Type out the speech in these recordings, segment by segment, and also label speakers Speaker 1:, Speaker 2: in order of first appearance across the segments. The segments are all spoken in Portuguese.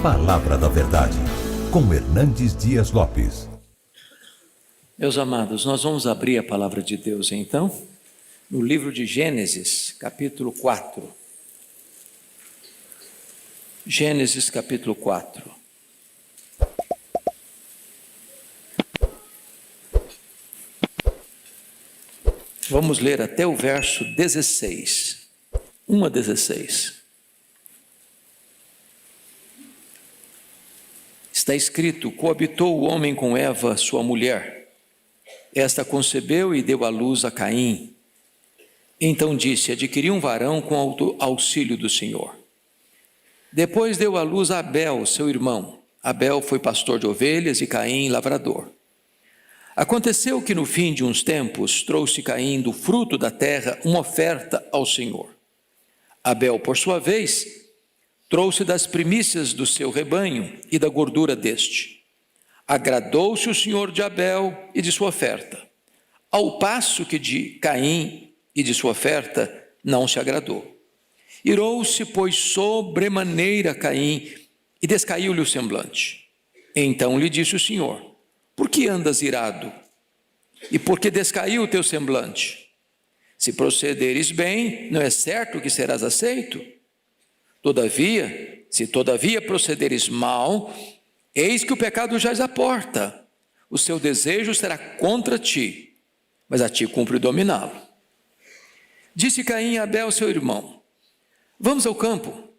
Speaker 1: Palavra da Verdade, com Hernandes Dias Lopes.
Speaker 2: Meus amados, nós vamos abrir a palavra de Deus então, no livro de Gênesis, capítulo 4. Gênesis, capítulo 4. Vamos ler até o verso 16. 1 a 16. Está escrito: coabitou o homem com Eva, sua mulher. Esta concebeu e deu à luz a Caim. Então disse: adquiri um varão com auxílio do Senhor. Depois deu à luz a Abel, seu irmão. Abel foi pastor de ovelhas e Caim lavrador. Aconteceu que no fim de uns tempos trouxe Caim do fruto da terra uma oferta ao Senhor. Abel, por sua vez, trouxe das primícias do seu rebanho e da gordura deste. Agradou-se o Senhor de Abel e de sua oferta, ao passo que de Caim e de sua oferta não se agradou. Irou-se, pois, sobremaneira Caim, e descaiu-lhe o semblante. Então lhe disse o Senhor: por que andas irado? E por que descaiu o teu semblante? Se procederes bem, não é certo que serás aceito? Todavia, se procederes mal, eis que o pecado jaz à porta. O seu desejo será contra ti, mas a ti cumpre dominá-lo. Disse Caim a Abel, seu irmão: vamos ao campo.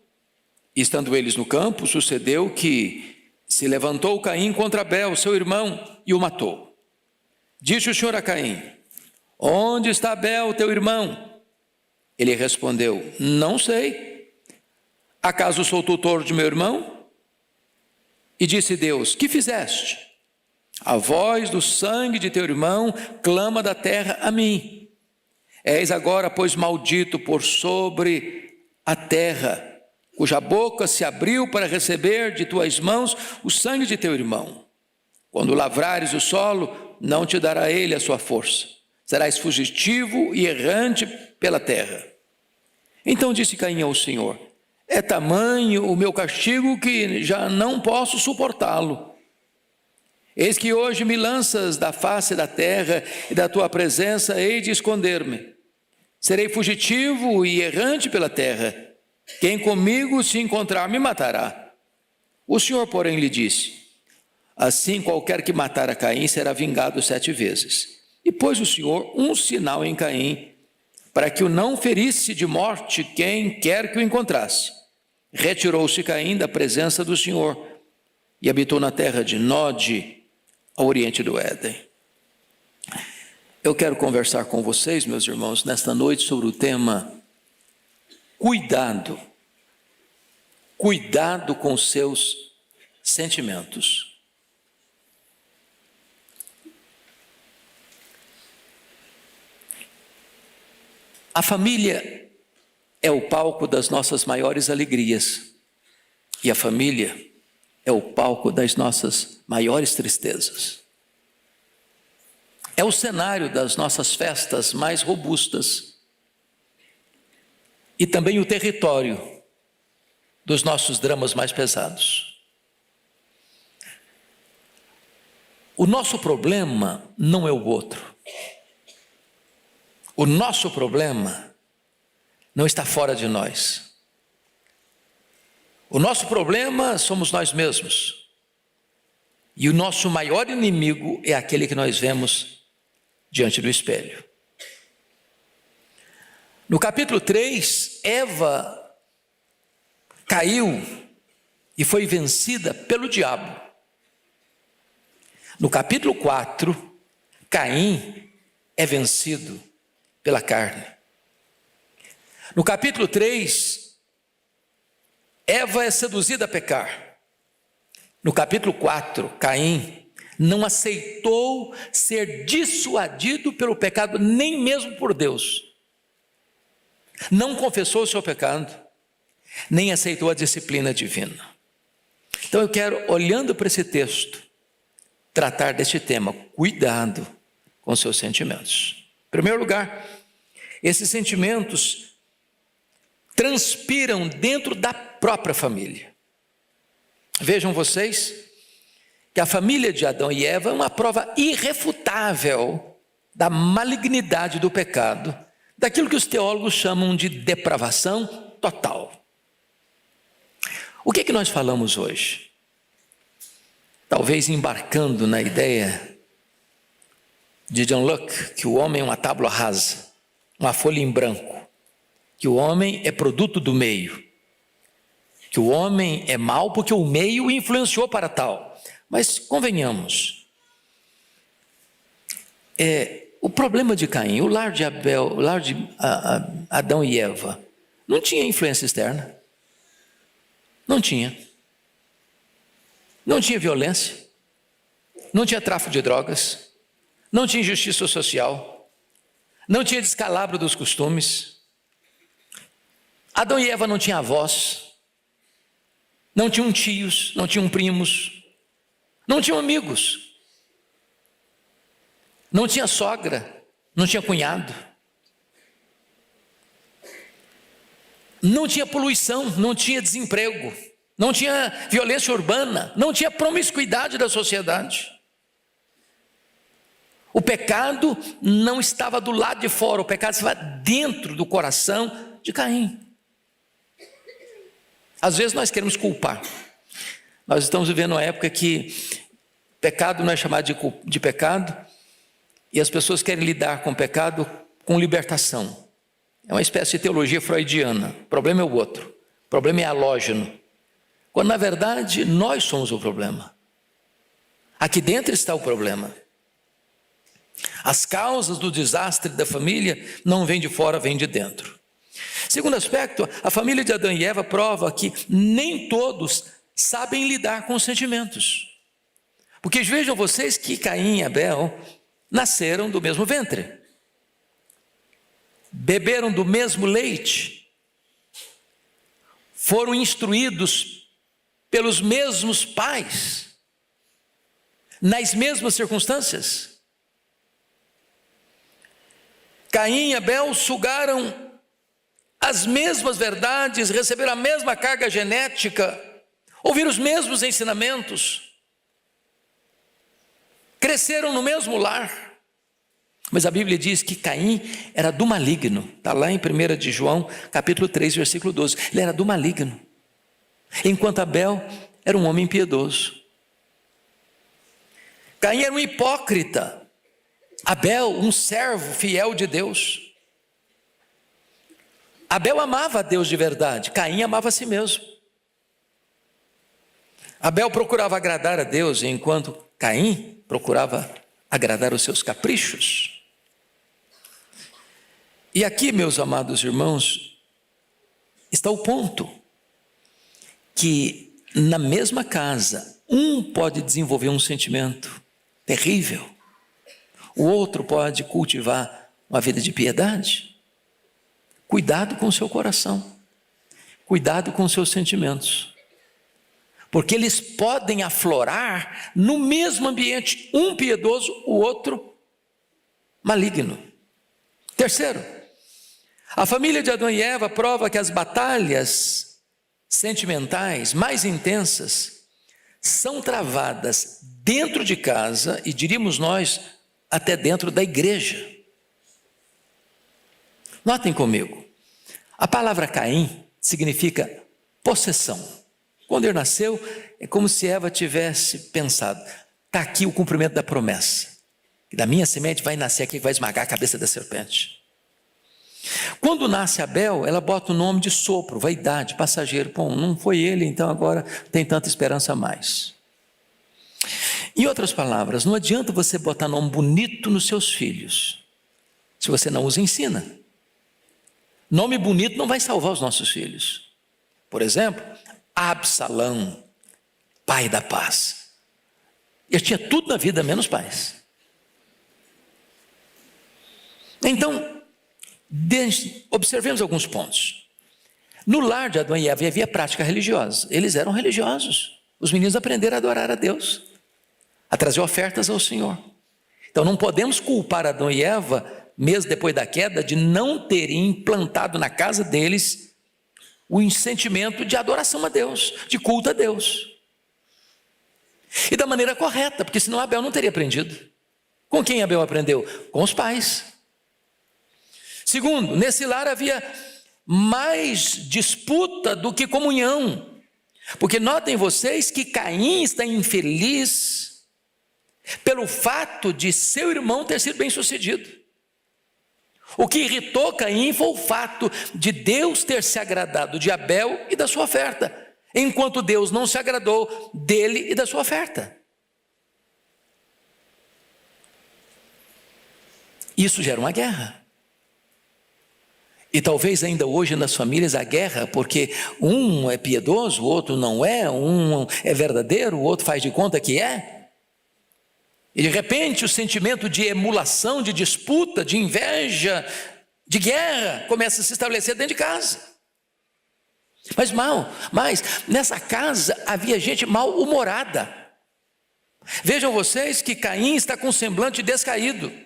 Speaker 2: E estando eles no campo, sucedeu que se levantou Caim contra Abel, seu irmão, e o matou. Disse o Senhor a Caim: onde está Abel, teu irmão? Ele respondeu: não sei. Acaso sou tutor de meu irmão? E disse Deus: que fizeste? A voz do sangue de teu irmão clama da terra a mim. És agora, pois, maldito por sobre a terra, cuja boca se abriu para receber de tuas mãos o sangue de teu irmão. Quando lavrares o solo, não te dará ele a sua força. Serás fugitivo e errante pela terra. Então disse Caim ao Senhor: é tamanho o meu castigo que já não posso suportá-lo. Eis que hoje me lanças da face da terra, e da tua presença hei de esconder-me. Serei fugitivo e errante pela terra. Quem comigo se encontrar me matará. O Senhor, porém, lhe disse: assim qualquer que matar a Caim será vingado 7 vezes. E pôs o Senhor um sinal em Caim, para que o não ferisse de morte quem quer que o encontrasse. Retirou-se Caim da presença do Senhor e habitou na terra de Nod, ao oriente do Éden. Eu quero conversar com vocês, meus irmãos, nesta noite sobre o tema cuidado. Cuidado com os seus sentimentos. A família é o palco das nossas maiores alegrias, e a família é o palco das nossas maiores tristezas. É o cenário das nossas festas mais robustas, e também o território dos nossos dramas mais pesados. O nosso problema não é o outro. O nosso problema não está fora de nós. O nosso problema somos nós mesmos. E o nosso maior inimigo é aquele que nós vemos diante do espelho. No capítulo 3, Eva caiu e foi vencida pelo diabo. No capítulo 4, Caim é vencido pela carne. No capítulo 3, Eva é seduzida a pecar. No capítulo 4, Caim não aceitou ser dissuadido pelo pecado, nem mesmo por Deus. Não confessou o seu pecado, nem aceitou a disciplina divina. Então eu quero, olhando para esse texto, tratar deste tema: cuidado com seus sentimentos. Em primeiro lugar, esses sentimentos transpiram dentro da própria família. Vejam vocês que a família de Adão e Eva é uma prova irrefutável da malignidade do pecado, daquilo que os teólogos chamam de depravação total. O que nós falamos hoje? Talvez embarcando na ideia de John Locke, que o homem é uma tábua rasa, uma folha em branco, que o homem é produto do meio, que o homem é mau porque o meio o influenciou para tal. Mas convenhamos, o problema de Caim, o lar de Abel, o lar de Adão e Eva, não tinha influência externa, não tinha violência, não tinha tráfico de drogas, não tinha injustiça social, não tinha descalabro dos costumes. Adão e Eva não tinham avós, não tinham tios, não tinham primos, não tinham amigos, não tinha sogra, não tinha cunhado, não tinha poluição, não tinha desemprego, não tinha violência urbana, não tinha promiscuidade da sociedade. O pecado não estava do lado de fora, o pecado estava dentro do coração de Caim. Às vezes nós queremos culpar. Nós estamos vivendo uma época que pecado não é chamado de pecado, e as pessoas querem lidar com o pecado com libertação. É uma espécie de teologia freudiana. O problema é o outro, o problema é halógeno. Quando na verdade nós somos o problema. Aqui dentro está o problema. As causas do desastre da família não vêm de fora, vêm de dentro. Segundo aspecto, a família de Adão e Eva prova que nem todos sabem lidar com os sentimentos. Porque vejam vocês que Caim e Abel nasceram do mesmo ventre, beberam do mesmo leite, foram instruídos pelos mesmos pais, nas mesmas circunstâncias. Caim e Abel sugaram as mesmas verdades, receberam a mesma carga genética, ouviram os mesmos ensinamentos, cresceram no mesmo lar. Mas a Bíblia diz que Caim era do maligno. Está lá em 1 de João, capítulo 3, versículo 12. Ele era do maligno. Enquanto Abel era um homem piedoso. Caim era um hipócrita. Abel, um servo fiel de Deus. Abel amava a Deus de verdade. Caim amava a si mesmo. Abel procurava agradar a Deus, enquanto Caim procurava agradar os seus caprichos. E aqui, meus amados irmãos, está o ponto, que na mesma casa, um pode desenvolver um sentimento terrível, o outro pode cultivar uma vida de piedade. Cuidado com o seu coração, cuidado com os seus sentimentos, porque eles podem aflorar no mesmo ambiente, um piedoso, o outro maligno. Terceiro, a família de Adão e Eva prova que as batalhas sentimentais mais intensas são travadas dentro de casa e, diríamos nós, até dentro da igreja. Notem comigo, a palavra Caim significa possessão. Quando ele nasceu, é como se Eva tivesse pensado, está aqui o cumprimento da promessa, que da minha semente vai nascer aquele que vai esmagar a cabeça da serpente. Quando nasce Abel, ela bota o nome de sopro, vaidade, passageiro. Bom, não foi ele, então agora tem tanta esperança a mais. Em outras palavras, não adianta você botar nome bonito nos seus filhos, se você não os ensina. Nome bonito não vai salvar os nossos filhos. Por exemplo, Absalão, pai da paz. Ele tinha tudo na vida, menos paz. Então, observemos alguns pontos. No lar de Adão e Eva havia prática religiosa. Eles eram religiosos. Os meninos aprenderam a adorar a Deus, a trazer ofertas ao Senhor. Então não podemos culpar Adão e Eva, mesmo depois da queda, de não terem implantado na casa deles o sentimento de adoração a Deus, de culto a Deus. E da maneira correta, porque senão Abel não teria aprendido. Com quem Abel aprendeu? Com os pais. Segundo, nesse lar havia mais disputa do que comunhão. Porque notem vocês que Caim está infeliz pelo fato de seu irmão ter sido bem-sucedido. O que irritou Caim foi o fato de Deus ter se agradado de Abel e da sua oferta, enquanto Deus não se agradou dele e da sua oferta. Isso gera uma guerra. E talvez ainda hoje nas famílias a guerra, porque um é piedoso, o outro não é, um é verdadeiro, o outro faz de conta que é. E de repente o sentimento de emulação, de disputa, de inveja, de guerra começa a se estabelecer dentro de casa. Mas nessa casa havia gente mal-humorada. Vejam vocês que Caim está com um semblante descaído.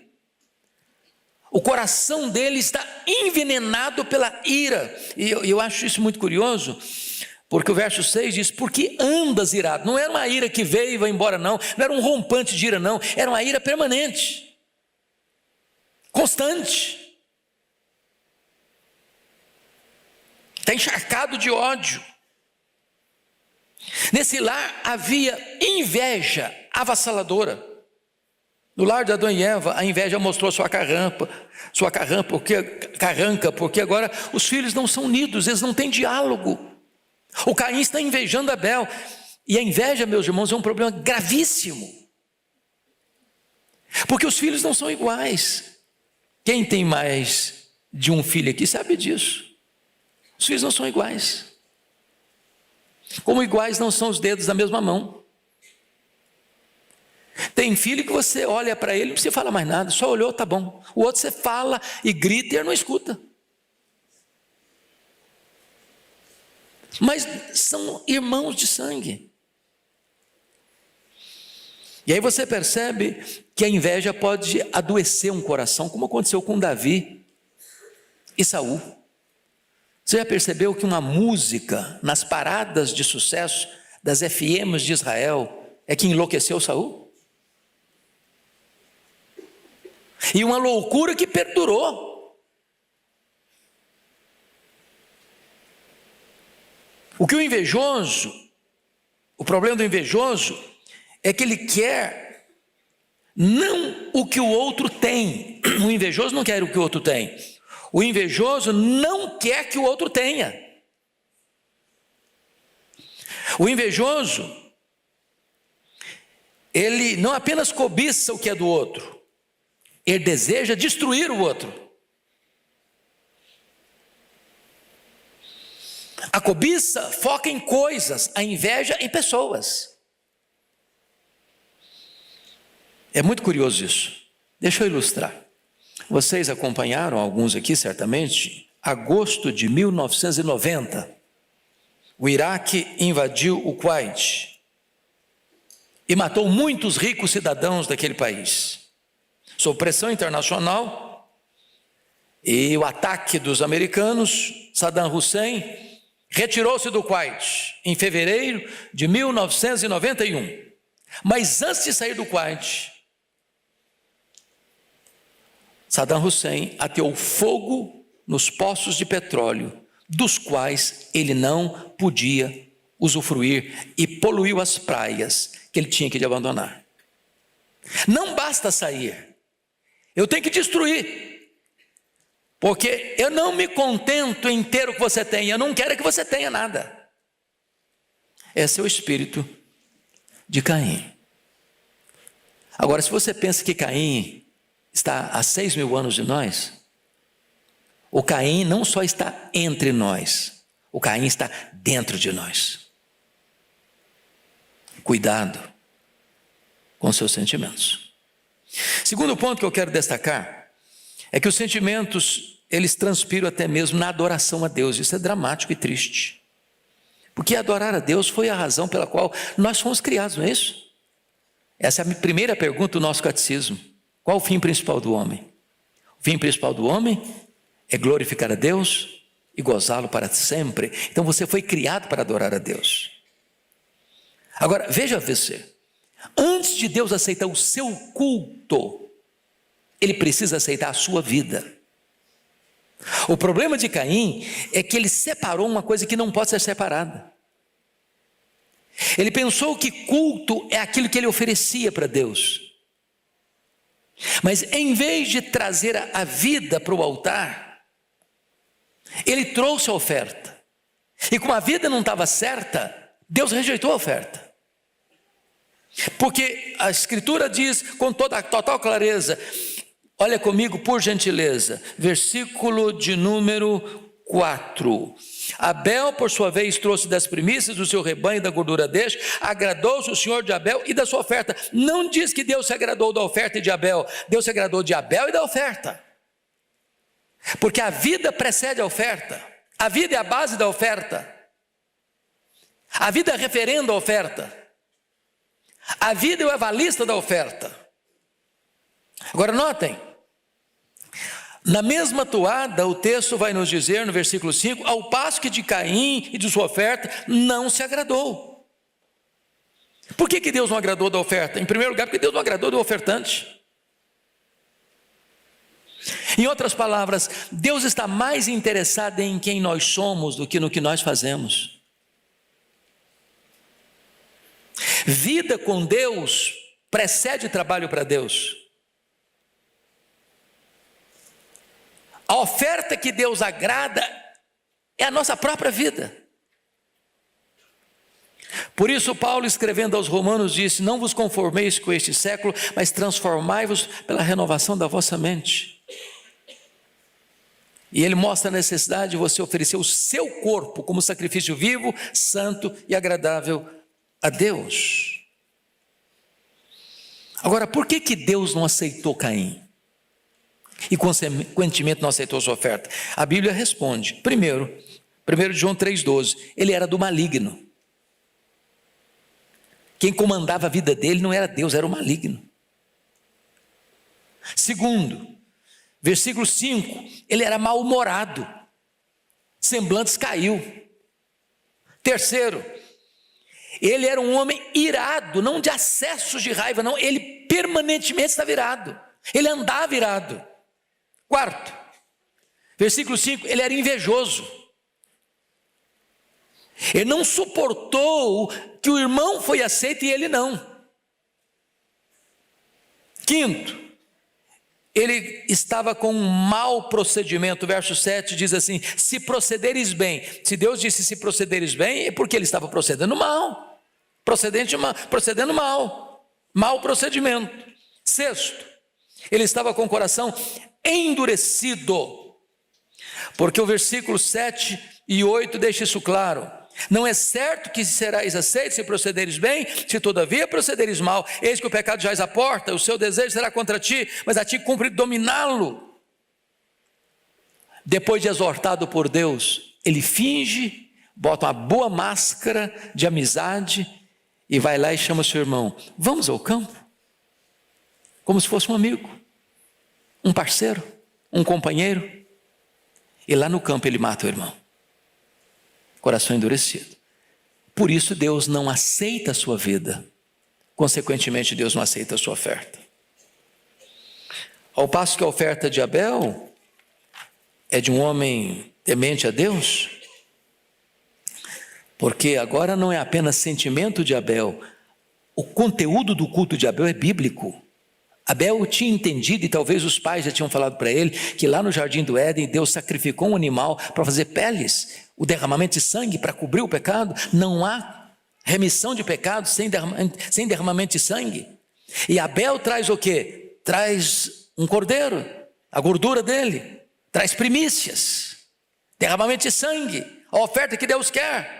Speaker 2: O coração dele está envenenado pela ira. E eu acho isso muito curioso, porque o verso 6 diz: porque andas irado. Não era uma ira que veio e vai embora, não era um rompante de ira, não, era uma ira permanente, constante. Está encharcado de ódio. Nesse lar havia inveja avassaladora. No lar de Adão e Eva, a inveja mostrou sua carranca, porque agora os filhos não são unidos, eles não têm diálogo. O Caim está invejando Abel, e a inveja, meus irmãos, é um problema gravíssimo, porque os filhos não são iguais. Quem tem mais de um filho aqui sabe disso. Os filhos não são iguais, como iguais não são os dedos da mesma mão. Tem filho que você olha para ele, não precisa falar mais nada, só olhou, tá bom. O outro você fala e grita e ele não escuta. Mas são irmãos de sangue. E aí você percebe que a inveja pode adoecer um coração, como aconteceu com Davi e Saul. Você já percebeu que uma música nas paradas de sucesso das FMs de Israel é que enlouqueceu Saul? E uma loucura que perdurou. O problema do invejoso é que ele quer não o que o outro tem. O invejoso não quer o que o outro tem. O invejoso não quer que o outro tenha. O invejoso, ele não apenas cobiça o que é do outro, ele deseja destruir o outro. A cobiça foca em coisas, a inveja em pessoas. É muito curioso isso. Deixa eu ilustrar. Vocês acompanharam, alguns aqui certamente, agosto de 1990. O Iraque invadiu o Kuwait e matou muitos ricos cidadãos daquele país. Sob pressão internacional e o ataque dos americanos, Saddam Hussein retirou-se do Kuwait em fevereiro de 1991. Mas antes de sair do Kuwait, Saddam Hussein ateou fogo nos poços de petróleo, dos quais ele não podia usufruir, e poluiu as praias que ele tinha que abandonar. Não basta sair, eu tenho que destruir, porque eu não me contento em ter o que você tem, eu não quero que você tenha nada. Esse é o espírito de Caim. Agora, se você pensa que Caim está a 6.000 anos de nós, o Caim não só está entre nós, o Caim está dentro de nós. Cuidado com seus sentimentos. Segundo ponto que eu quero destacar é que os sentimentos, eles transpiram até mesmo na adoração a Deus. Isso é dramático e triste, porque adorar a Deus foi a razão pela qual nós fomos criados, não é isso? Essa é a primeira pergunta do nosso catecismo. Qual o fim principal do homem? O fim principal do homem é glorificar a Deus e gozá-lo para sempre. Então você foi criado para adorar a Deus. Agora, veja você, Antes de Deus aceitar o seu culto, Ele precisa aceitar a sua vida. O problema de Caim é que ele separou uma coisa que não pode ser separada. Ele pensou que culto é aquilo que ele oferecia para Deus. Mas em vez de trazer a vida para o altar, ele trouxe a oferta. E como a vida não estava certa, Deus rejeitou a oferta. Porque a Escritura diz com toda a total clareza, olha comigo por gentileza, versículo de número 4. Abel, por sua vez, trouxe das primícias do seu rebanho e da gordura deste, agradou-se o Senhor de Abel e da sua oferta. Não diz que Deus se agradou da oferta e de Abel, Deus se agradou de Abel e da oferta. Porque a vida precede a oferta, a vida é a base da oferta, a vida referenda a oferta, a vida é o avalista da oferta. Agora notem, na mesma toada, o texto vai nos dizer no versículo 5, ao passo que de Caim e de sua oferta não se agradou. Por que Deus não agradou da oferta? Em primeiro lugar, porque Deus não agradou do ofertante. Em outras palavras, Deus está mais interessado em quem nós somos do que no que nós fazemos. Vida com Deus precede trabalho para Deus. A oferta que Deus agrada é a nossa própria vida. Por isso Paulo, escrevendo aos Romanos, disse, não vos conformeis com este século, mas transformai-vos pela renovação da vossa mente. E ele mostra a necessidade de você oferecer o seu corpo como sacrifício vivo, santo e agradável a Deus. Agora, por que Deus não aceitou Caim? E consequentemente não aceitou sua oferta? A Bíblia responde, primeiro, 1 João 3,12, ele era do maligno. Quem comandava a vida dele não era Deus, era o maligno. Segundo, versículo 5, ele era mal-humorado, semblantes caiu. Terceiro, ele era um homem irado, não de acessos de raiva, não, ele permanentemente estava irado, ele andava irado. Quarto, versículo 5, ele era invejoso. Ele não suportou que o irmão foi aceito e ele não. Quinto, ele estava com um mau procedimento. Verso 7 diz assim, se procederes bem. Se Deus disse se procederes bem, é porque ele estava procedendo mal. Procedendo mal. Mau procedimento. Sexto, ele estava com o coração endurecido, porque o versículo 7 e 8 deixa isso claro, não é certo que serás aceito se procederes bem, se todavia procederes mal, eis que o pecado jaz à porta, o seu desejo será contra ti, mas a ti cumpre dominá-lo. Depois de exortado por Deus, ele finge, bota uma boa máscara de amizade e vai lá e chama o seu irmão, vamos ao campo, como se fosse um amigo, um parceiro, um companheiro, e lá no campo ele mata o irmão, coração endurecido. Por isso Deus não aceita a sua vida, consequentemente Deus não aceita a sua oferta. Ao passo que a oferta de Abel é de um homem temente a Deus, porque agora não é apenas sentimento de Abel, o conteúdo do culto de Abel é bíblico. Abel tinha entendido, e talvez os pais já tinham falado para ele, que lá no jardim do Éden, Deus sacrificou um animal para fazer peles, o derramamento de sangue para cobrir o pecado. Não há remissão de pecado sem derramamento de sangue. E Abel traz o quê? Traz um cordeiro, a gordura dele, traz primícias, derramamento de sangue, a oferta que Deus quer.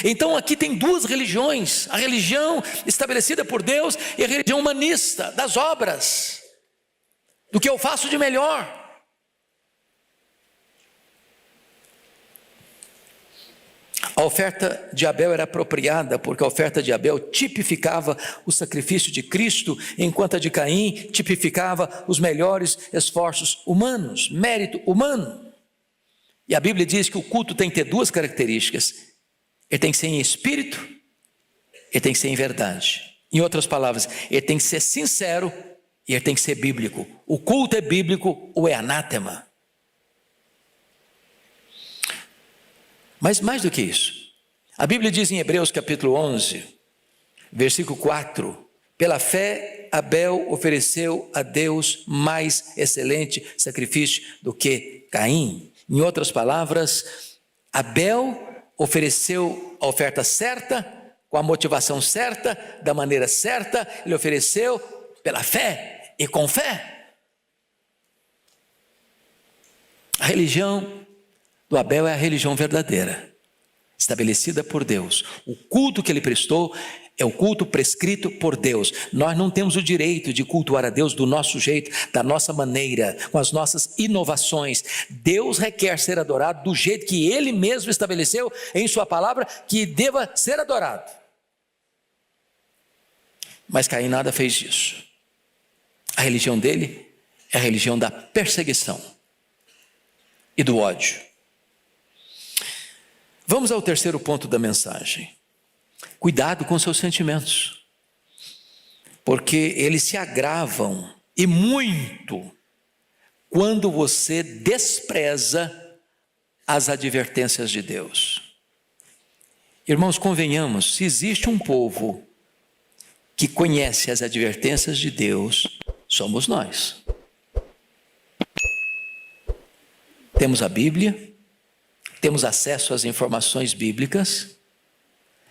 Speaker 2: Então aqui tem duas religiões, a religião estabelecida por Deus e a religião humanista, das obras, do que eu faço de melhor. A oferta de Abel era apropriada, porque a oferta de Abel tipificava o sacrifício de Cristo, enquanto a de Caim tipificava os melhores esforços humanos, mérito humano. E a Bíblia diz que o culto tem que ter duas características: ele tem que ser em espírito, ele tem que ser em verdade. Em outras palavras, ele tem que ser sincero e ele tem que ser bíblico. O culto é bíblico ou é anátema. Mas mais do que isso, a Bíblia diz em Hebreus capítulo 11, versículo 4, pela fé Abel ofereceu a Deus mais excelente sacrifício do que Caim. Em outras palavras, Abel ofereceu a oferta certa, com a motivação certa, da maneira certa, ele ofereceu pela fé e com fé. A religião do Abel é a religião verdadeira, estabelecida por Deus. O culto que ele prestou é o culto prescrito por Deus. Nós não temos o direito de cultuar a Deus do nosso jeito, da nossa maneira, com as nossas inovações. Deus requer ser adorado do jeito que Ele mesmo estabeleceu em sua palavra que deva ser adorado. Mas Caim nada fez disso. A religião dele é a religião da perseguição e do ódio. Vamos ao terceiro ponto da mensagem. Cuidado com seus sentimentos, porque eles se agravam e muito quando você despreza as advertências de Deus. Irmãos, convenhamos, se existe um povo que conhece as advertências de Deus, somos nós. Temos a Bíblia, temos acesso às informações bíblicas.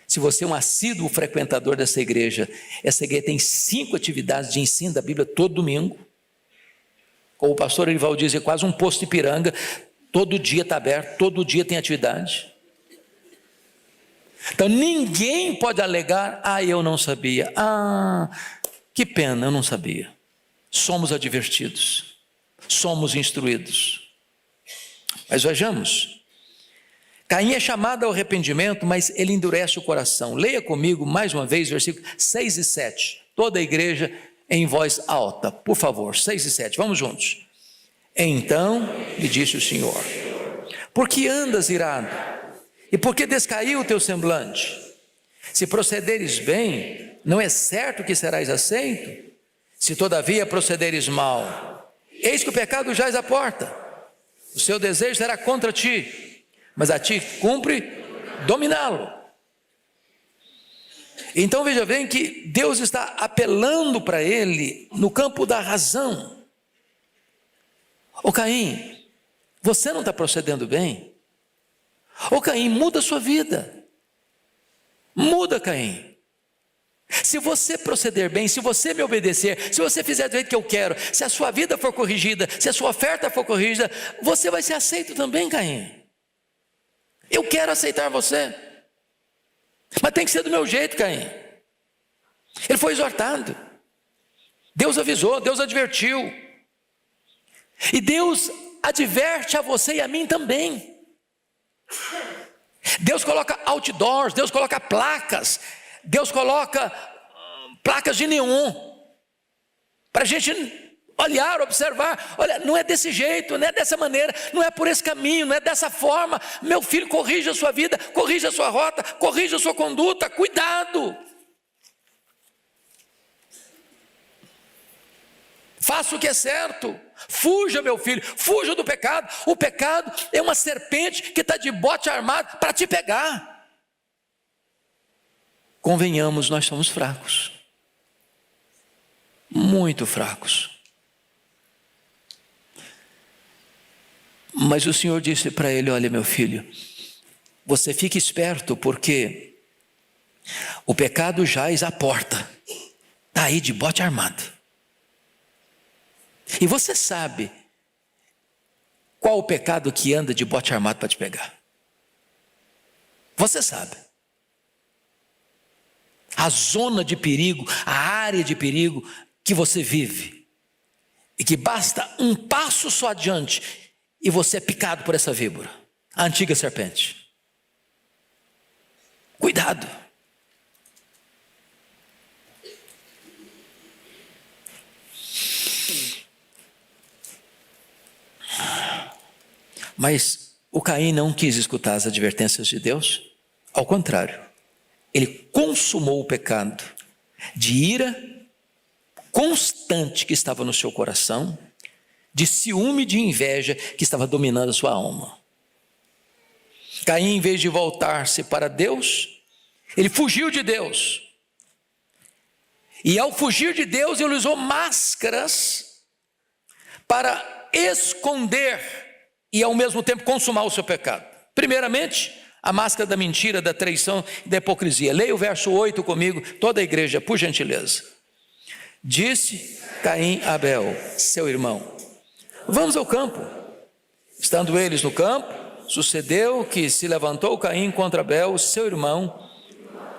Speaker 2: Se você é um assíduo frequentador dessa igreja, essa igreja tem 5 atividades de ensino da Bíblia todo domingo. Como o pastor Erival diz, é quase um posto de Ipiranga, todo dia está aberto, todo dia tem atividade. Então ninguém pode alegar, eu não sabia, que pena, eu não sabia. Somos advertidos, somos instruídos. Mas vejamos, Caim é chamado ao arrependimento, mas ele endurece o coração. Leia comigo mais uma vez, versículos 6 e 7. Toda a igreja em voz alta, por favor, 6 e 7, vamos juntos. Então lhe disse o Senhor: por que andas irado? E por que descaiu o teu semblante? Se procederes bem, não é certo que serás aceito? Se todavia procederes mal, eis que o pecado jaz à porta. O seu desejo será contra ti, mas a ti cumpre dominá-lo. Então veja bem que Deus está apelando para ele no campo da razão. Ô Caim, você não está procedendo bem? Ô Caim, muda a sua vida. Muda, Caim. Se você proceder bem, se você me obedecer, se você fizer do jeito que eu quero, se a sua vida for corrigida, se a sua oferta for corrigida, você vai ser aceito também, Caim. Eu quero aceitar você, mas tem que ser do meu jeito, Caim. Ele foi exortado, Deus avisou, Deus advertiu, e Deus adverte a você e a mim também. Deus coloca outdoors, Deus coloca placas, Deus coloca placas de neon, para a gente olhar, observar, olha, não é desse jeito, não é dessa maneira, não é por esse caminho, não é dessa forma. Meu filho, corrija a sua vida, corrija a sua rota, corrija a sua conduta, cuidado. Faça o que é certo, fuja, meu filho, fuja do pecado. O pecado é uma serpente que está de bote armado para te pegar. Convenhamos, nós somos fracos, muito fracos. Mas o Senhor disse para ele: olha, meu filho, você fique esperto, porque o pecado jaz à porta, está aí de bote armado. E você sabe qual o pecado que anda de bote armado para te pegar? Você sabe. A zona de perigo, a área de perigo que você vive, e que basta um passo só adiante e você é picado por essa víbora, a antiga serpente. Cuidado. Mas o Caim não quis escutar as advertências de Deus, ao contrário, ele consumou o pecado, de ira constante que estava no seu coração, de ciúme e de inveja que estava dominando a sua alma. Caim, em vez de voltar-se para Deus, ele fugiu de Deus. E ao fugir de Deus, ele usou máscaras para esconder e ao mesmo tempo consumar o seu pecado. Primeiramente, a máscara da mentira, da traição e da hipocrisia. Leia o verso 8 comigo, toda a igreja, por gentileza. Disse Caim a Abel, seu irmão: vamos ao campo. Estando eles no campo, sucedeu que se levantou Caim contra Abel, seu irmão,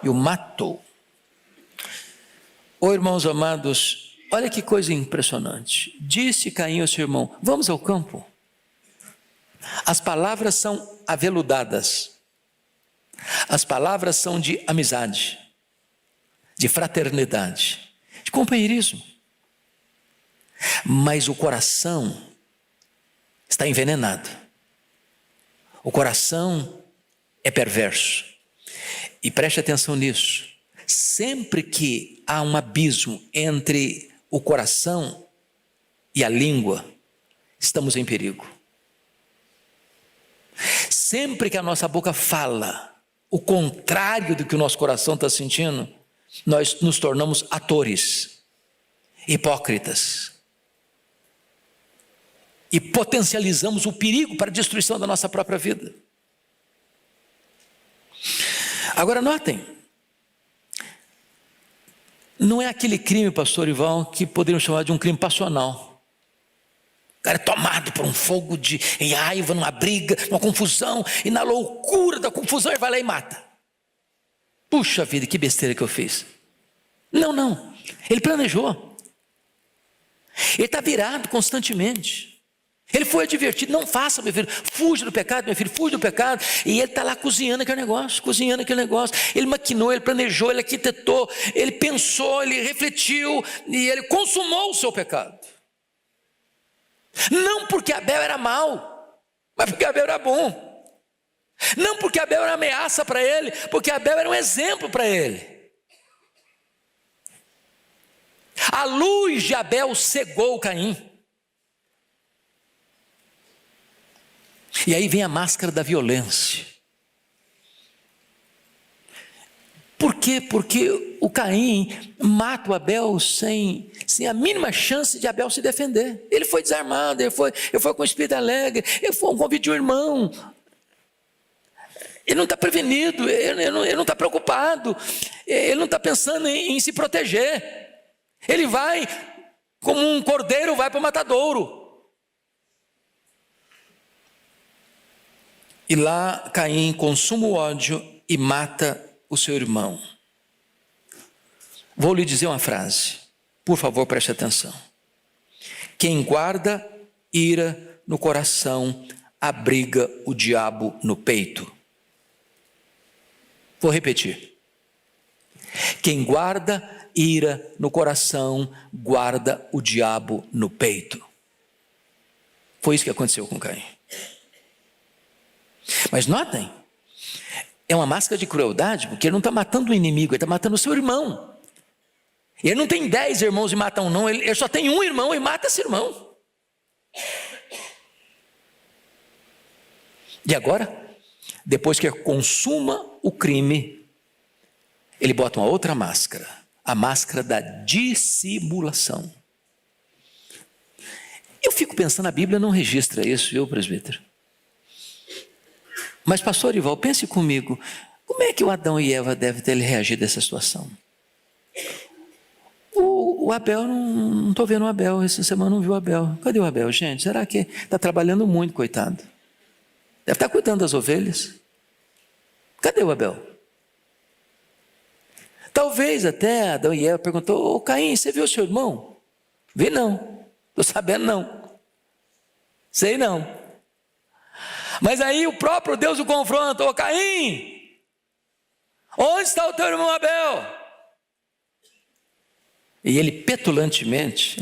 Speaker 2: e o matou. Oh, irmãos amados, olha que coisa impressionante. Disse Caim ao seu irmão: vamos ao campo. As palavras são aveludadas. As palavras são de amizade, de fraternidade, de companheirismo. Mas o coração está envenenado. O coração é perverso. E preste atenção nisso. Sempre que há um abismo entre o coração e a língua, estamos em perigo. Sempre que a nossa boca fala o contrário do que o nosso coração está sentindo, nós nos tornamos atores, hipócritas. E potencializamos o perigo para a destruição da nossa própria vida. Agora notem, não é aquele crime, pastor Ival, que poderíamos chamar de um crime passional. O cara é tomado por um fogo de raiva, numa briga, numa confusão, e na loucura da confusão ele vai lá e mata. Puxa vida, que besteira que eu fiz. Não, ele planejou. Ele está virado constantemente. Ele foi advertido: não faça, meu filho, fuja do pecado, meu filho, fuja do pecado. E ele está lá cozinhando aquele negócio. Ele maquinou, ele planejou, ele arquitetou, ele pensou, ele refletiu, e ele consumou o seu pecado. Não porque Abel era mau, mas porque Abel era bom. Não porque Abel era uma ameaça para ele, porque Abel era um exemplo para ele. A luz de Abel cegou Caim. E aí vem a máscara da violência. Por quê? Porque o Caim mata o Abel sem a mínima chance de Abel se defender. Ele foi desarmado, ele foi com o espírito alegre, ele foi um convite de um irmão. Ele não está prevenido, ele não está preocupado, ele não está pensando em se proteger. Ele vai, como um cordeiro vai para o matadouro. E lá Caim consuma o ódio e mata o seu irmão. Vou lhe dizer uma frase, por favor, preste atenção. Quem guarda ira no coração, abriga o diabo no peito. Vou repetir. Quem guarda ira no coração, guarda o diabo no peito. Foi isso que aconteceu com Caim. Mas notem, é uma máscara de crueldade, porque ele não está matando o inimigo, ele está matando o seu irmão. Ele não tem 10 irmãos e mata um, não, ele só tem um irmão e mata esse irmão. E agora, depois que consuma o crime, ele bota uma outra máscara, a máscara da dissimulação. Eu fico pensando, a Bíblia não registra isso, viu, presbítero? Mas pastor Ival, pense comigo, como é que o Adão e Eva devem ter reagido a essa situação? O Abel, não estou vendo o Abel, essa semana não viu o Abel. Cadê o Abel, gente? Será que está trabalhando muito, coitado? Deve estar cuidando das ovelhas. Cadê o Abel? Talvez até Adão e Eva perguntou: ô Caim, você viu o seu irmão? Vi não, estou sabendo não, sei não. Mas aí o próprio Deus o confronta: ô Caim, onde está o teu irmão Abel? E ele petulantemente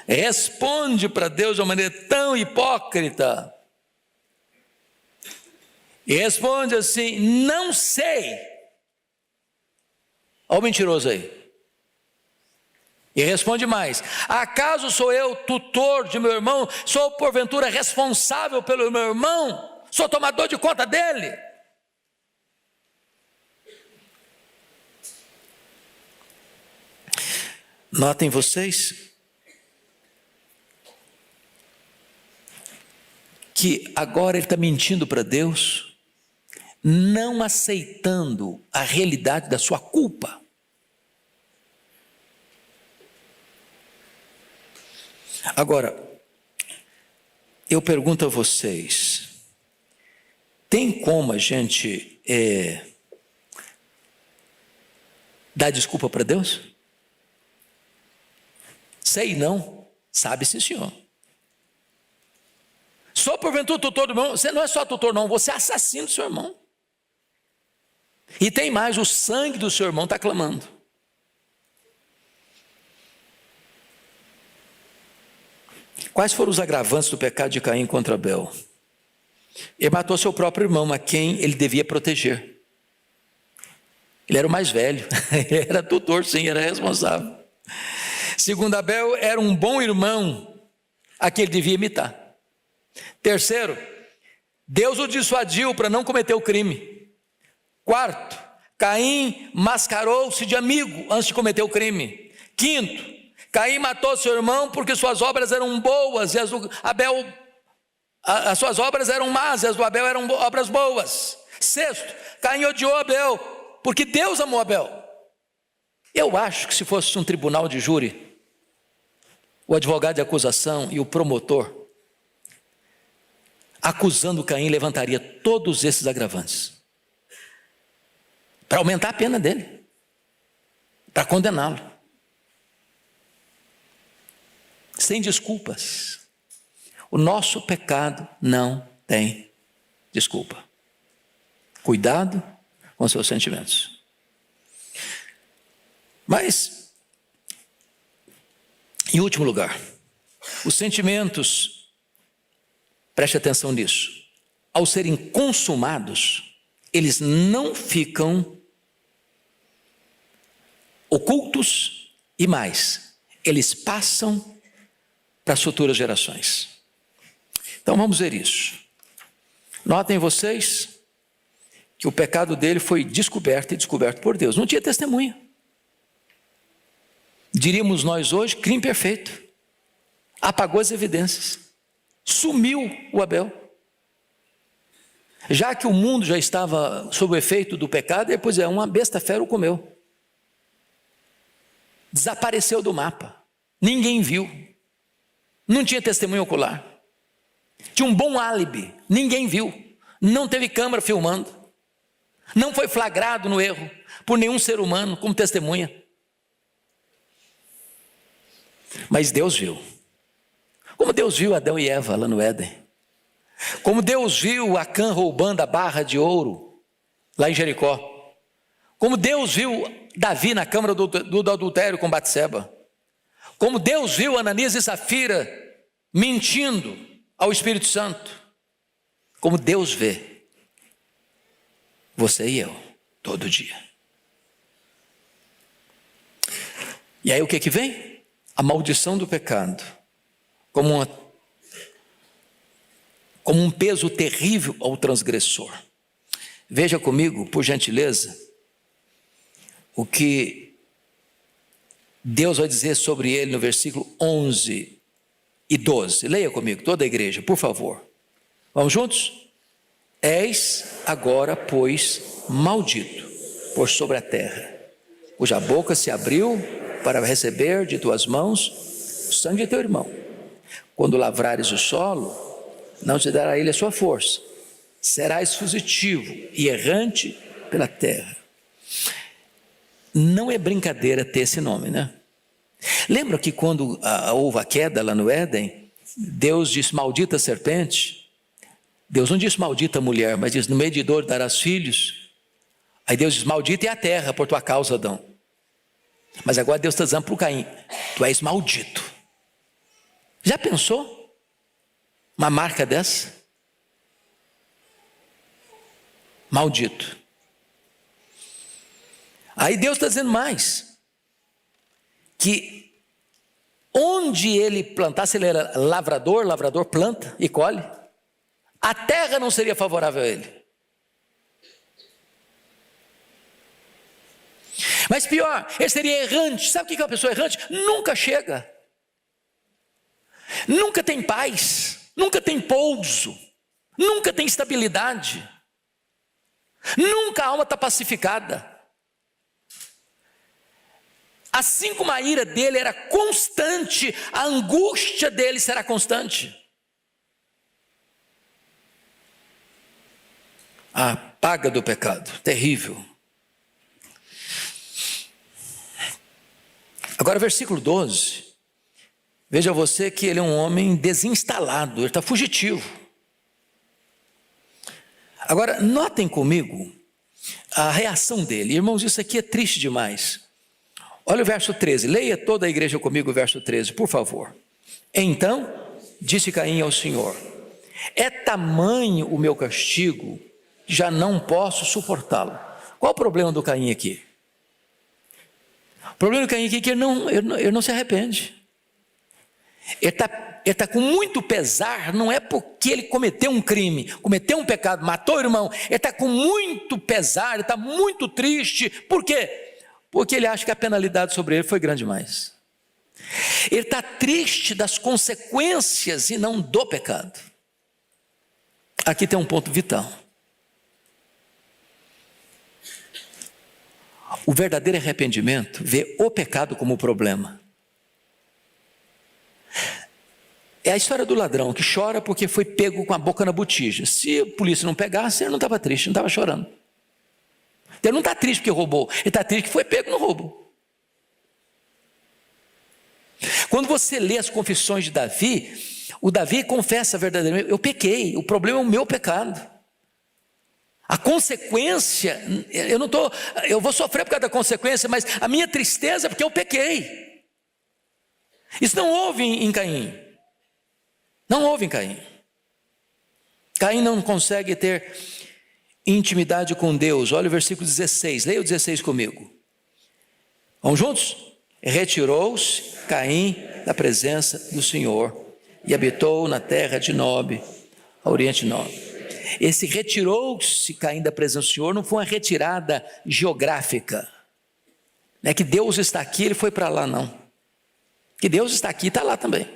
Speaker 2: responde para Deus de uma maneira tão hipócrita. E responde assim: não sei. Olha o mentiroso aí. E responde mais: acaso sou eu tutor de meu irmão? Sou porventura responsável pelo meu irmão? Sou tomador de conta dele? Notem vocês que agora ele está mentindo para Deus, não aceitando a realidade da sua culpa. Agora, eu pergunto a vocês, tem como a gente dar desculpa para Deus? Sei não, sabe sim senhor. Só porventura tutor do irmão, você não é só tutor não, você é assassino do seu irmão. E tem mais, o sangue do seu irmão está clamando. Quais foram os agravantes do pecado de Caim contra Abel? Ele matou seu próprio irmão, a quem ele devia proteger. Ele era o mais velho, ele era tutor, sim, era responsável. Segundo Abel, era um bom irmão a quem ele devia imitar. Terceiro, Deus o dissuadiu para não cometer o crime. Quarto, Caim mascarou-se de amigo antes de cometer o crime. Quinto, Caim matou seu irmão porque suas obras eram boas e as do Abel, as suas obras eram más e as do Abel eram obras boas. Sexto, Caim odiou Abel porque Deus amou Abel. Eu acho que se fosse um tribunal de júri, o advogado de acusação e o promotor, acusando Caim, levantaria todos esses agravantes para aumentar a pena dele, para condená-lo, sem desculpas. O nosso pecado não tem desculpa. Cuidado com seus sentimentos. Mas, em último lugar, os sentimentos, preste atenção nisso, ao serem consumados, eles não ficam ocultos e mais, eles passam para as futuras gerações. Então vamos ver isso. Notem vocês que o pecado dele foi descoberto e descoberto por Deus. Não tinha testemunha. Diríamos nós hoje, crime perfeito. Apagou as evidências. Sumiu o Abel. Já que o mundo já estava sob o efeito do pecado, depois uma besta fera o comeu. Desapareceu do mapa. Ninguém viu. Não tinha testemunho ocular. Tinha um bom álibi. Ninguém viu. Não teve câmera filmando. Não foi flagrado no erro por nenhum ser humano como testemunha. Mas Deus viu. Como Deus viu Adão e Eva lá no Éden. Como Deus viu Acã roubando a barra de ouro lá em Jericó. Como Deus viu Davi na câmara do adultério com Batseba. Como Deus viu Ananias e Safira mentindo ao Espírito Santo. Como Deus vê você e eu todo dia. E aí o que vem? A maldição do pecado, como um peso terrível ao transgressor. Veja comigo, por gentileza, o que Deus vai dizer sobre ele no versículo 11 e 12. Leia comigo, toda a igreja, por favor. Vamos juntos? És agora, pois, maldito por sobre a terra, cuja boca se abriu para receber de tuas mãos o sangue de teu irmão. Quando lavrares o solo, não te dará ele a sua força. Serás fugitivo e errante pela terra. Não é brincadeira ter esse nome, né? Lembra que quando houve a queda lá no Éden, Deus disse, maldita a serpente. Deus não disse maldita a mulher, mas disse, no meio de dor darás filhos. Aí Deus diz, maldita é a terra por tua causa, Adão. Mas agora Deus está dizendo para o Caim, tu és maldito. Já pensou? Uma marca dessa? Maldito. Aí Deus está dizendo mais, que onde ele plantasse, ele era lavrador, lavrador planta e colhe, a terra não seria favorável a ele. Mas pior, ele seria errante. Sabe o que é uma pessoa errante? Nunca chega, nunca tem paz, nunca tem pouso, nunca tem estabilidade, nunca a alma está pacificada. Assim como a ira dele era constante, a angústia dele será constante. A paga do pecado, terrível. Agora, versículo 12. Veja você que ele é um homem desinstalado, ele está fugitivo. Agora, notem comigo a reação dele. Irmãos, isso aqui é triste demais. Olha o verso 13, leia toda a igreja comigo o verso 13, por favor. Então, disse Caim ao Senhor: é tamanho o meu castigo, já não posso suportá-lo. Qual o problema do Caim aqui? O problema do Caim aqui é que ele não se arrepende. Ele está com muito pesar, não é porque ele cometeu um crime, cometeu um pecado, matou o irmão. Ele está com muito pesar, ele está muito triste. Por quê? Porque ele acha que a penalidade sobre ele foi grande demais. Ele está triste das consequências e não do pecado. Aqui tem um ponto vital. O verdadeiro arrependimento vê o pecado como problema. É a história do ladrão que chora porque foi pego com a boca na botija. Se a polícia não pegasse, ele não estava triste, não estava chorando. Ele não está triste porque roubou, ele está triste que foi pego no roubo. Quando você lê as confissões de Davi, o Davi confessa verdadeiramente: eu pequei, o problema é o meu pecado. A consequência, eu vou sofrer por causa da consequência, mas a minha tristeza é porque eu pequei. Isso não houve em Caim. Não houve em Caim. Caim não consegue ter intimidade com Deus. Olha o versículo 16, leia o 16 comigo. Vamos juntos? Retirou-se Caim da presença do Senhor e habitou na terra de Nob, a oriente de Nob. Esse retirou-se Caim da presença do Senhor não foi uma retirada geográfica. Não é que Deus está aqui, ele foi para lá, não. Que Deus está aqui, está lá também.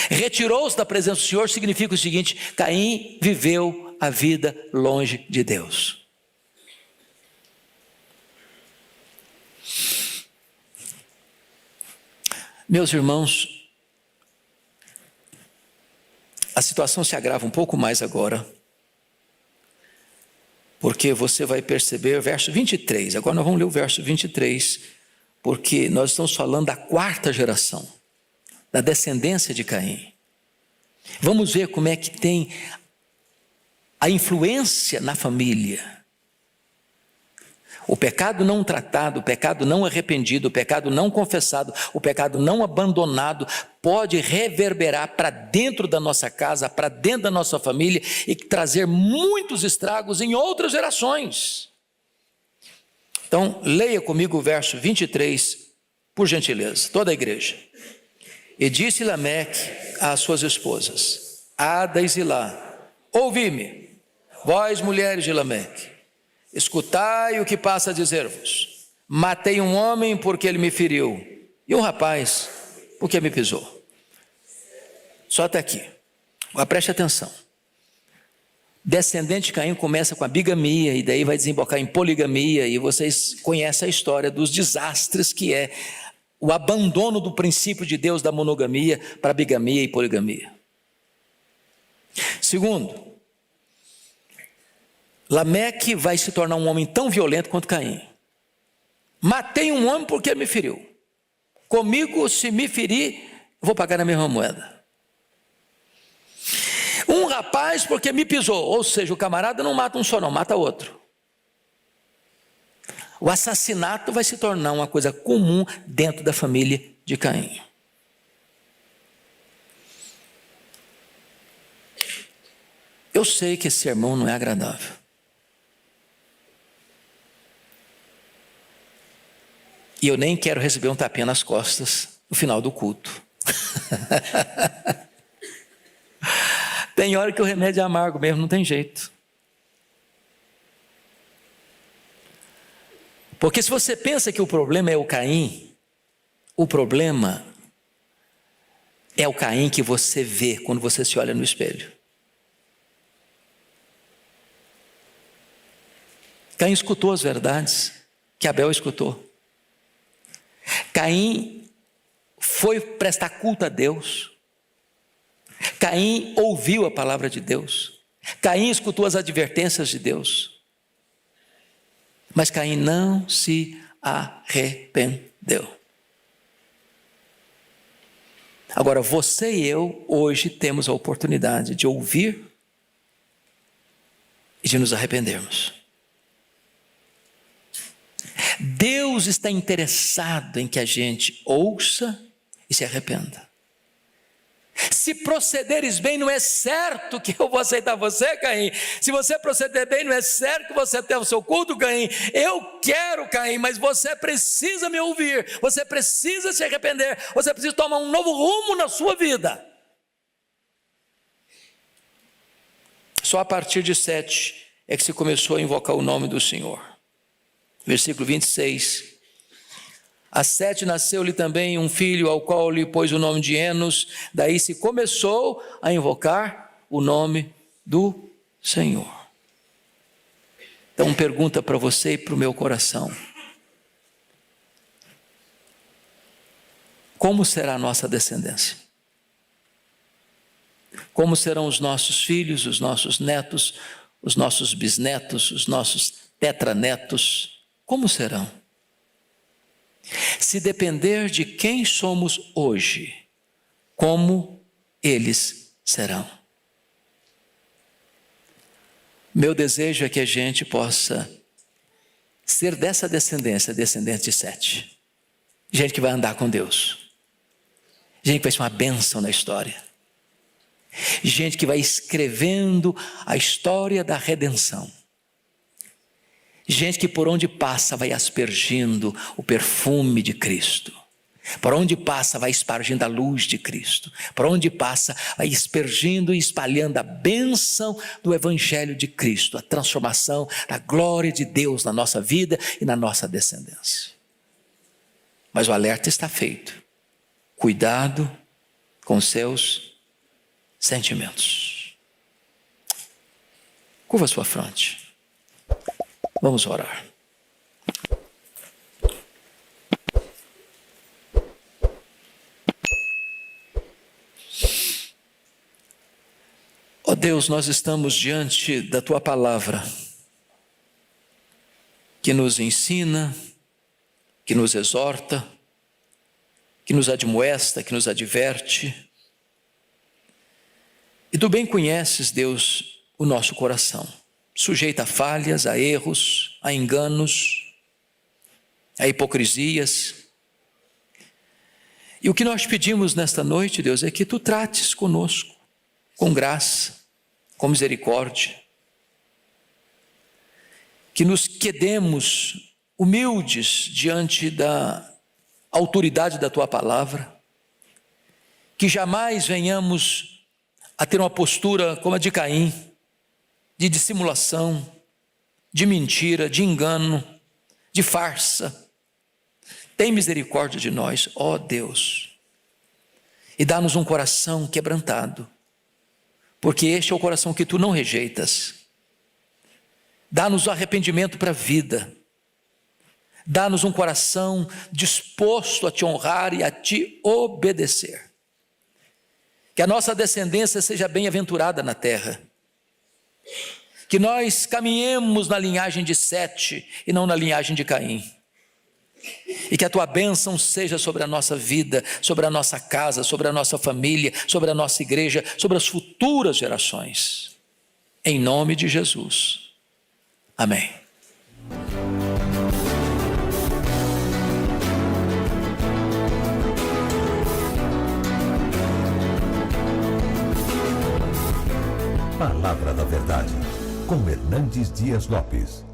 Speaker 2: Retirou-se da presença do Senhor significa o seguinte: Caim viveu a vida longe de Deus. Meus irmãos, a situação se agrava um pouco mais agora, porque você vai perceber o verso 23, agora nós vamos ler o verso 23, porque nós estamos falando da quarta geração, da descendência de Caim. Vamos ver como é que tem a influência na família. O pecado não tratado, o pecado não arrependido, o pecado não confessado, o pecado não abandonado pode reverberar para dentro da nossa casa, para dentro da nossa família e trazer muitos estragos em outras gerações. Então, leia comigo o verso 23, por gentileza, toda a igreja. E disse Lameque às suas esposas, Ada e Zilá: ouvi-me, vós mulheres de Lameque, escutai o que passa a dizer-vos. Matei um homem porque ele me feriu, e um rapaz porque me pisou. Só até aqui. Agora preste atenção. Descendente de Caim começa com a bigamia, e daí vai desembocar em poligamia, e vocês conhecem a história dos desastres que é o abandono do princípio de Deus da monogamia para bigamia e poligamia. Segundo, Lameque vai se tornar um homem tão violento quanto Caim. Matei um homem porque ele me feriu. Comigo, se me ferir, vou pagar na mesma moeda. Um rapaz porque me pisou, ou seja, o camarada não mata um só não, mata outro. O assassinato vai se tornar uma coisa comum dentro da família de Caim. Eu sei que esse sermão não é agradável. E eu nem quero receber um tapinha nas costas no final do culto. Tem hora que o remédio é amargo mesmo, não tem jeito. Porque se você pensa que o problema é o Caim, o problema é o Caim que você vê quando você se olha no espelho. Caim escutou as verdades que Abel escutou. Caim foi prestar culto a Deus. Caim ouviu a palavra de Deus. Caim escutou as advertências de Deus. Mas Caim não se arrependeu. Agora, você e eu, hoje, temos a oportunidade de ouvir e de nos arrependermos. Deus está interessado em que a gente ouça e se arrependa. Se procederes bem, não é certo que eu vou aceitar você, Caim. Se você proceder bem, não é certo que você tenha o seu culto, Caim. Eu quero, Caim, mas você precisa me ouvir. Você precisa se arrepender. Você precisa tomar um novo rumo na sua vida. Só a partir de 7 é que se começou a invocar o nome do Senhor. Versículo 26. A 7 nasceu-lhe também um filho, ao qual lhe pôs o nome de Enos. Daí se começou a invocar o nome do Senhor. Então, pergunta para você e para o meu coração: como será a nossa descendência? Como serão os nossos filhos, os nossos netos, os nossos bisnetos, os nossos tetranetos? Como serão? Se depender de quem somos hoje, como eles serão? Meu desejo é que a gente possa ser dessa descendência, descendente de 7. Gente que vai andar com Deus. Gente que vai ser uma bênção na história. Gente que vai escrevendo a história da redenção. Gente que por onde passa vai aspergindo o perfume de Cristo. Por onde passa vai espargindo a luz de Cristo. Por onde passa vai aspergindo e espalhando a bênção do Evangelho de Cristo. A transformação da glória de Deus na nossa vida e na nossa descendência. Mas o alerta está feito. Cuidado com seus sentimentos. Curva sua fronte. Vamos orar. Ó Deus, nós estamos diante da Tua palavra, que nos ensina, que nos exorta, que nos admoesta, que nos adverte. E Tu bem conheces, Deus, o nosso coração. Sujeita a falhas, a erros, a enganos, a hipocrisias. E o que nós pedimos nesta noite, Deus, é que Tu trates conosco, com graça, com misericórdia. Que nos quedemos humildes diante da autoridade da Tua palavra. Que jamais venhamos a ter uma postura como a de Caim, de dissimulação, de mentira, de engano, de farsa. Tem misericórdia de nós, ó Deus, e dá-nos um coração quebrantado, porque este é o coração que Tu não rejeitas. Dá-nos o arrependimento para a vida, dá-nos um coração disposto a Te honrar e a Te obedecer. Que a nossa descendência seja bem-aventurada na terra. Que nós caminhemos na linhagem de 7 e não na linhagem de Caim. E que a Tua bênção seja sobre a nossa vida, sobre a nossa casa, sobre a nossa família, sobre a nossa igreja, sobre as futuras gerações. Em nome de Jesus. Amém.
Speaker 1: Palavra da Verdade, com Hernandes Dias Lopes.